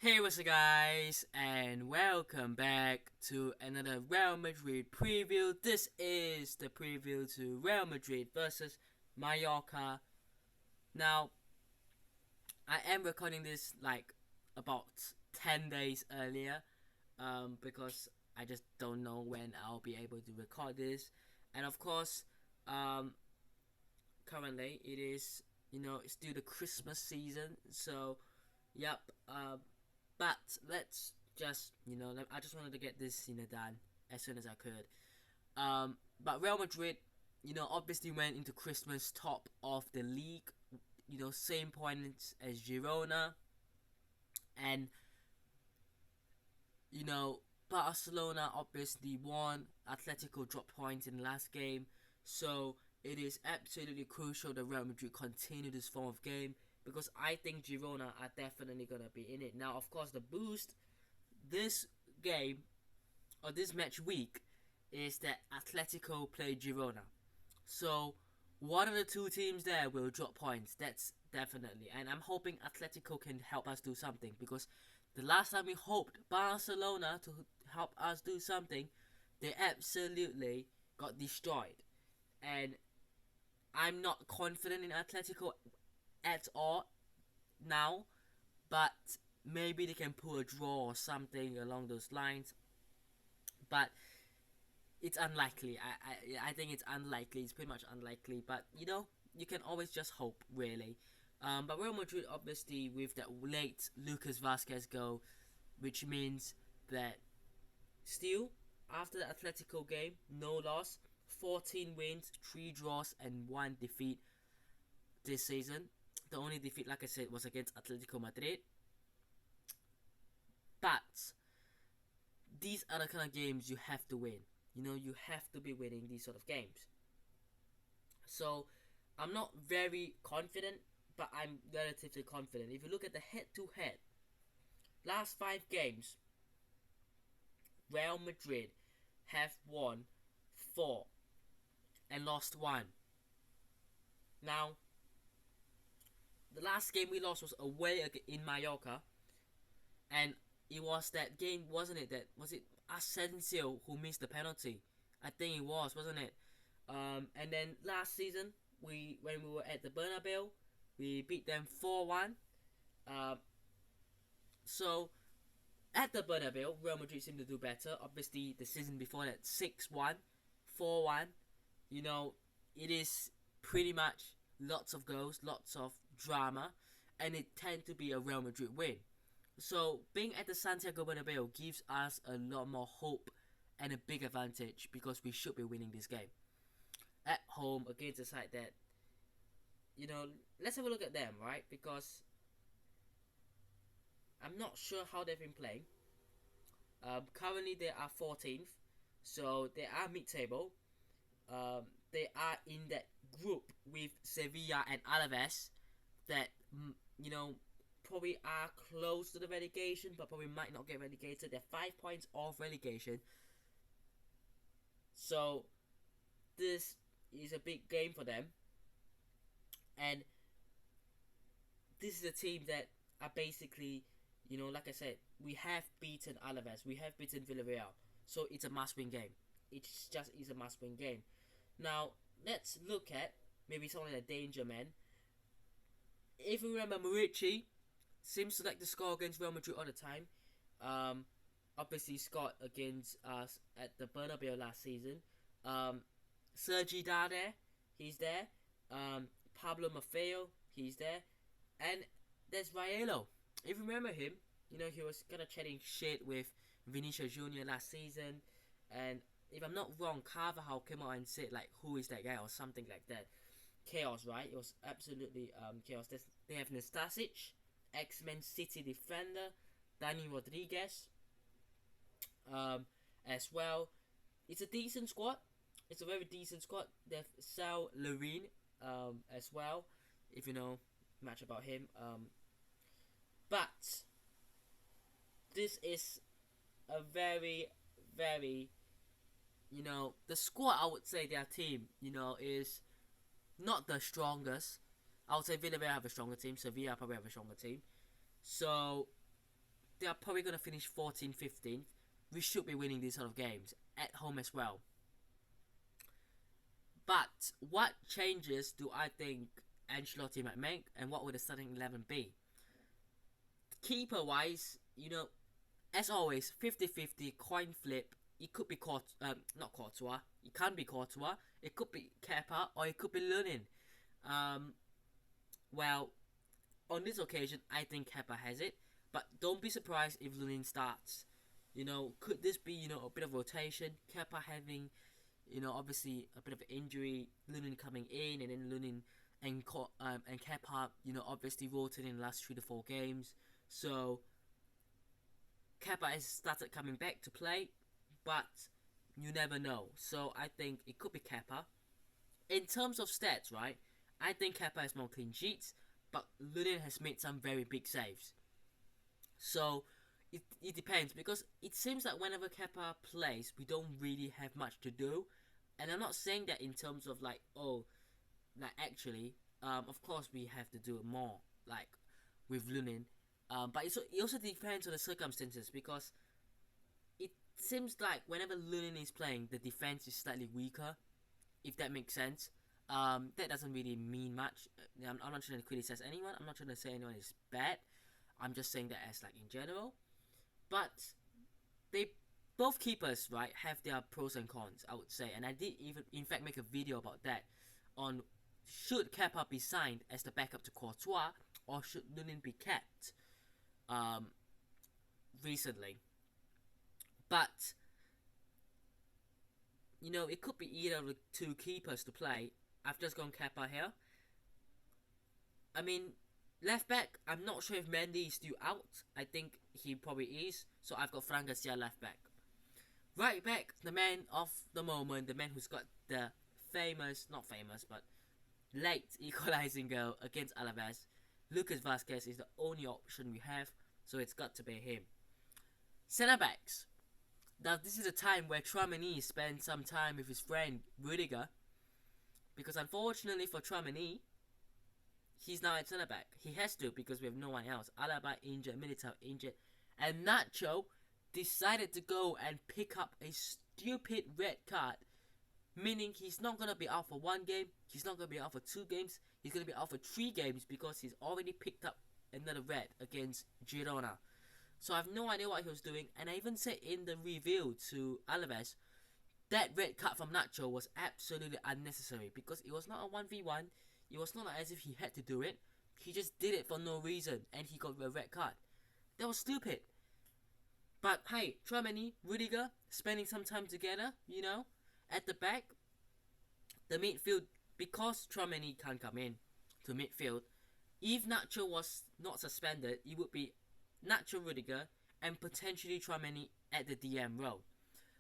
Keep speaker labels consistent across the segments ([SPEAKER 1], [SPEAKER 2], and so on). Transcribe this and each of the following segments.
[SPEAKER 1] Hey, what's up, guys, and welcome back to another Real Madrid preview. This is the preview to Real Madrid versus Mallorca. Now, I am recording this like about 10 days earlier because I just don't know when I'll be able to record this. And of course, um, currently it is, it's still the Christmas season, so yep. But let's just, I just wanted to get this, done as soon as I could. But Real Madrid, obviously went into Christmas top of the league, same points as Girona, and Barcelona obviously won. Atletico dropped points in the last game, so it is absolutely crucial that Real Madrid continue this form of game because I think Girona are definitely gonna be in it. Now, of course, the boost this game or this match week is that Atletico play Girona, so one of the two teams there will drop points. That's definitely, and I'm hoping Atletico can help us do something because the last time we hoped Barcelona to help us do something, they absolutely got destroyed. And I'm not confident in Atletico at all now, but maybe they can pull a draw or something along those lines. But it's unlikely. I think it's unlikely. It's pretty much unlikely. But you can always just hope, really. But Real Madrid, obviously, with that late Lucas Vasquez goal, which means that still, after the Atletico game, no loss, 14 wins, 3 draws, and 1 defeat this season. The only defeat, like I said, was against Atletico Madrid. But these are the kind of games you have to win. You have to be winning these sort of games. So, I'm not very confident, but I'm relatively confident. If you look at the head-to-head, last 5 games, Real Madrid have won 4 and lost 1. Now, the last game we lost was away in Mallorca, and it was that game, wasn't it? Was it Asensio who missed the penalty? I think it was, wasn't it? And then last season, when we were at the Bernabeu, we beat them 4-1. So at the Bernabeu, Real Madrid seemed to do better. Obviously, the season before that, 6-1, 4-1. It is pretty much lots of goals, lots of drama, and it tend to be a Real Madrid win. So being at the Santiago Bernabeu gives us a lot more hope and a big advantage because we should be winning this game at home against a side that, let's have a look at them, right? Because I'm not sure how they've been playing. Currently, they are 14th, so they are mid-table. They are in that group with Sevilla and Alaves that, probably are close to the relegation, but probably might not get relegated. They're 5 points off relegation. So, this is a big game for them. And this is a team that are basically, like I said, we have beaten Alaves, we have beaten Villarreal, so it's a must-win game. It just is a must-win game. Now, let's look at maybe someone like danger man. If you remember, Murici seems to like to score against Real Madrid all the time. Obviously scored against us at the Bernabeu last season. Sergi Dade, he's there. Pablo Maffeo, he's there. And there's Raelo. If you remember him, he was kind of chatting shit with Vinicius Jr. last season. And if I'm not wrong, Carvajal came out and said, like, who is that guy or something like that. Chaos, right? It was absolutely chaos. They have Nastasic, ex-Man City defender, Dani Rodriguez, as well. It's a decent squad. It's a very decent squad. They have Sal Loreen, as well, if you know much about him. But this is a very, very, the squad, I would say their team, is not the strongest. I would say Villarreal have a stronger team. Sevilla probably have a stronger team. So they are probably going to finish 14th, 15th. We should be winning these sort of games at home as well. But what changes do I think Ancelotti might make, and what would the starting 11 be? Keeper wise, as always, 50-50 coin flip. It could be not Courtois. It can't be Courtois. It could be Kepa, or it could be Lunin. Well, on this occasion, I think Kepa has it. But don't be surprised if Lunin starts. Could this be, a bit of rotation? Kepa having, obviously a bit of injury. Lunin coming in, and then Lunin and Kepa, obviously rotating in the last 3 to 4 games. So Kepa has started coming back to play, but you never know. So I think it could be Kepa. In terms of stats, right, I think Kepa has more clean sheets, but Lunin has made some very big saves. So it depends, because it seems that whenever Kepa plays, we don't really have much to do. And I'm not saying that in terms of actually, of course we have to do more, like with Lunin. But it also depends on the circumstances, because it seems like whenever Lunin is playing, the defense is slightly weaker, if that makes sense. That doesn't really mean much. I'm not trying to criticize anyone. I'm not trying to say anyone is bad. I'm just saying that as in general. But they both keepers, right, have their pros and cons, I would say. And I did even in fact make a video about that on should Kepa be signed as the backup to Courtois, or should Lunin be kept recently. But it could be either of the 2 keepers to play. I've just gone Kepa here. I mean, left back, I'm not sure if Mendy is still out. I think he probably is. So I've got Fran Garcia left back. Right back, the man of the moment, the man who's got the not famous, but late equalizing goal against Alaves. Lucas Vazquez is the only option we have, so it's got to be him. Centre backs. Now this is a time where Tchouaméni spent some time with his friend Rudiger, because unfortunately for Tchouaméni, he's now at centre back. He has to, because we have no one else. Alaba injured, Militao injured, and Nacho decided to go and pick up a stupid red card, meaning he's not going to be out for 1 game, he's not going to be out for 2 games, he's going to be out for 3 games, because he's already picked up another red against Girona. So I have no idea what he was doing, and I even said in the review to Alaves, that red card from Nacho was absolutely unnecessary, because it was not a 1v1, it was not as if he had to do it, he just did it for no reason, and he got a red card. That was stupid. But hey, Tchouaméni, Rudiger, spending some time together, at the back, the midfield, because Tchouaméni can't come in to midfield, if Nacho was not suspended, it would be Nacho, Rudiger, and potentially Tchouaméni at the DM role.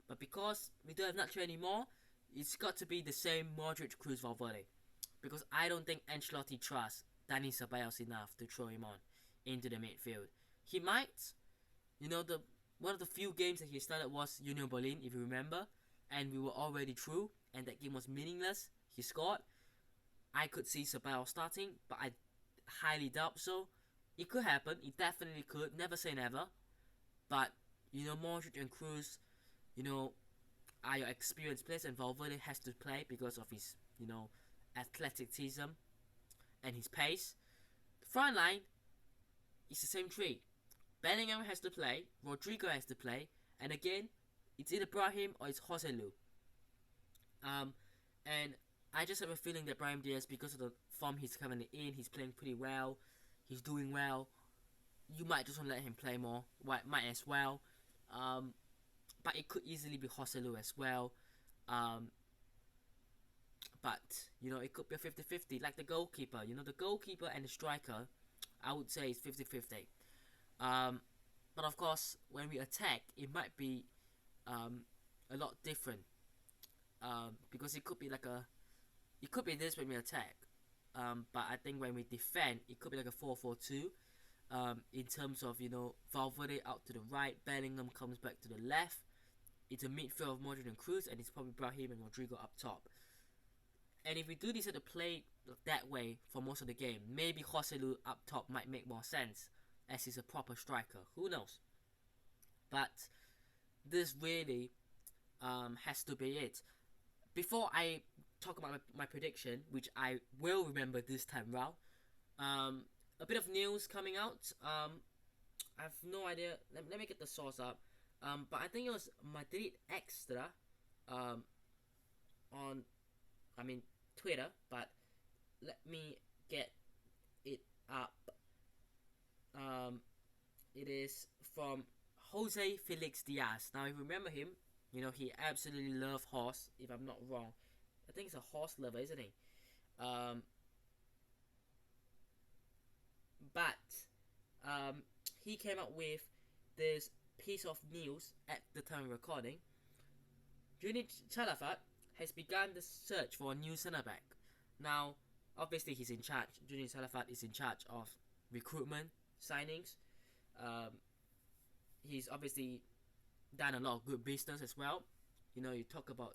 [SPEAKER 1] But because we don't have Nacho anymore, it's got to be the same Modric, Kroos, Valverde. Because I don't think Ancelotti trusts Dani Ceballos enough to throw him on into the midfield. He might. One of the few games that he started was Union Berlin, if you remember, and we were already through, and that game was meaningless. He scored. I could see Ceballos starting, but I highly doubt so. It could happen. It definitely could. Never say never. But Modric and Kroos, are your experienced players, and Valverde has to play because of his, athleticism and his pace. The front line is the same 3. Bellingham has to play, Rodrigo has to play, and again, it's either Brahim or it's Joselu. And I just have a feeling that Brahim Diaz, because of the form he's coming in, he's playing pretty well, he's doing well. You might just want to let him play more, might as well. But it could easily be Joselu as well. But, it could be a 50-50, like the goalkeeper. The goalkeeper and the striker, I would say it's 50-50. But of course, when we attack, it might be a lot different. Because it could be it could be this when we attack. But I think when we defend, it could be like a 4-4-2. In terms of, Valverde out to the right, Bellingham comes back to the left. It's a midfield of Modric and Kroos, and it's probably Brahim and Rodrigo up top. And if we do decide to play that way for most of the game, maybe Joselu up top might make more sense as he's a proper striker. Who knows? But this really has to be it. Before I talk about my prediction, which I will remember this time round, a bit of news coming out. I have no idea. Let me get the source up. But I think it was Madrid Extra on, Twitter. But let me get it up. It is from Jose Felix Diaz. Now, you remember him. You know, he absolutely loves horse, if I'm not wrong. I think he's a horse lover, isn't he? But he came up with this piece of news at the time of recording. Junit Chalafat has begun the search for a new centre back. Now, obviously he's in charge. Junit Chalafat is in charge of recruitment, signings. He's obviously done a lot of good business as well. You know, you talk about,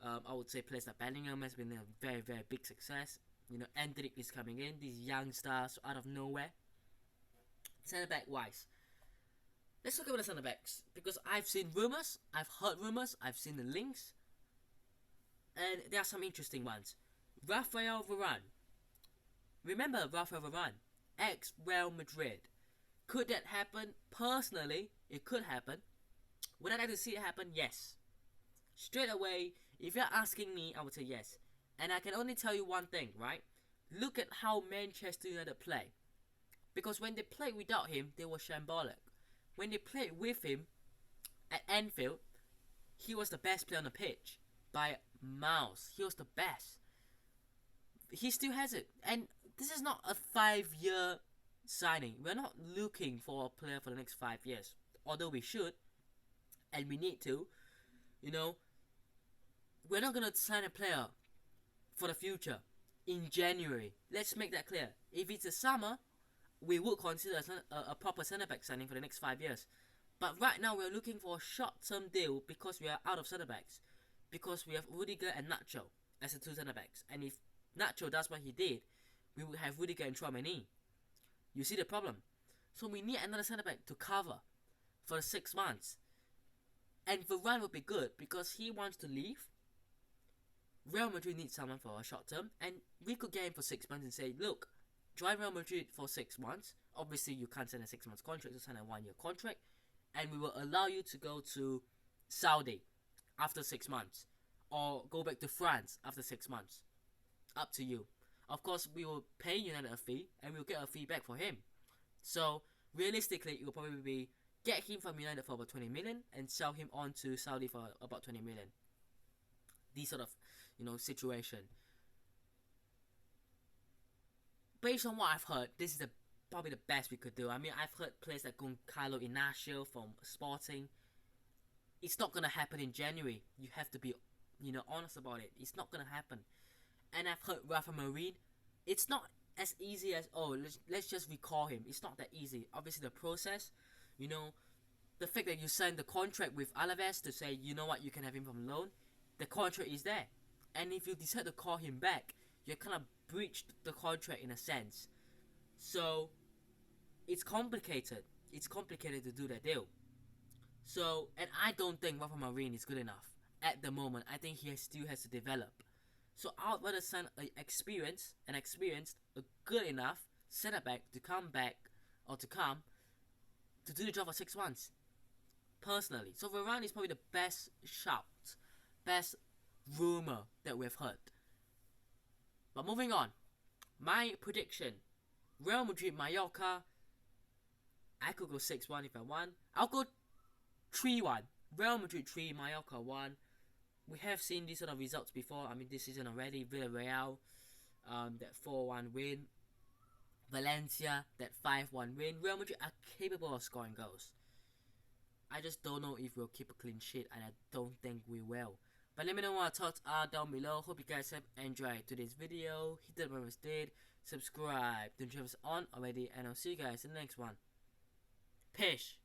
[SPEAKER 1] I would say players like Bellingham has been a very, very big success. You know, Endrick is coming in, these young stars out of nowhere. Centre back wise, let's talk about the centre backs, because I've seen rumours, I've heard rumours, I've seen the links, and there are some interesting ones. Rafael Varane. Remember Rafael Varane, ex Real Madrid. Could that happen? Personally, it could happen. Would I like to see it happen? Yes. Straight away, if you're asking me, I would say yes. And I can only tell you one thing, right? Look at how Manchester United play. Because when they played without him, they were shambolic. When they played with him at Anfield, he was the best player on the pitch. By miles. He was the best. He still has it. And this is not a 5-year signing. We're not looking for a player for the next 5 years. Although we should. And we need to. You know, we're not going to sign a player for the future in January. Let's make that clear. If it's the summer, we would consider a proper centre-back signing for the next 5 years. But right now, we're looking for a short-term deal because we are out of centre-backs. Because we have Rudiger and Nacho as the two centre-backs. And if Nacho does what he did, we would have Rudiger and Tchouaméni. You see the problem? So we need another centre-back to cover for the 6 months. And Varane would be good because he wants to leave. Real Madrid needs someone for a short term, and we could get him for 6 months and say, look, join Real Madrid for 6 months. Obviously, you can't sign a 6 months contract, you sign a 1 year contract, and we will allow you to go to Saudi after 6 months, or go back to France after 6 months. Up to you. Of course, we will pay United a fee, and we'll get a fee back for him. So realistically, it will probably be get him from United for about 20 million and sell him on to Saudi for about 20 million. These sort of, situation. Based on what I've heard, this is probably the best we could do. I mean, I've heard players like Gonçalo Inácio from Sporting. It's not gonna happen in January. You have to be, honest about it. It's not gonna happen. And I've heard Rafa Marine. It's not as easy as let's just recall him. It's not that easy. Obviously, the process, the fact that you signed the contract with Alaves to say, you know what, you can have him from loan. The contract is there. And if you decide to call him back, you kind of breached the contract in a sense. So, it's complicated. It's complicated to do that deal. So, and I don't think Rafa Marine is good enough at the moment. I think he still has to develop. So, I would rather sign a good enough centre-back to come back, or to come, to do the job for 6 months. Personally. So, Varane is probably the best shout. Best rumor that we've heard. But moving on, my prediction: Real Madrid, Mallorca. I could go 6-1 if I want. I'll go 3-1. Real Madrid 3, Mallorca 1. We have seen these sort of results before. I mean, this season already. Villarreal, that 4-1 win. Valencia, that 5-1 win. Real Madrid are capable of scoring goals. I just don't know if we'll keep a clean sheet, and I don't think we will. But let me know what your thoughts are down below. Hope you guys have enjoyed today's video. Hit the button if you did. Subscribe to the channel on already, and I'll see you guys in the next one. Peace.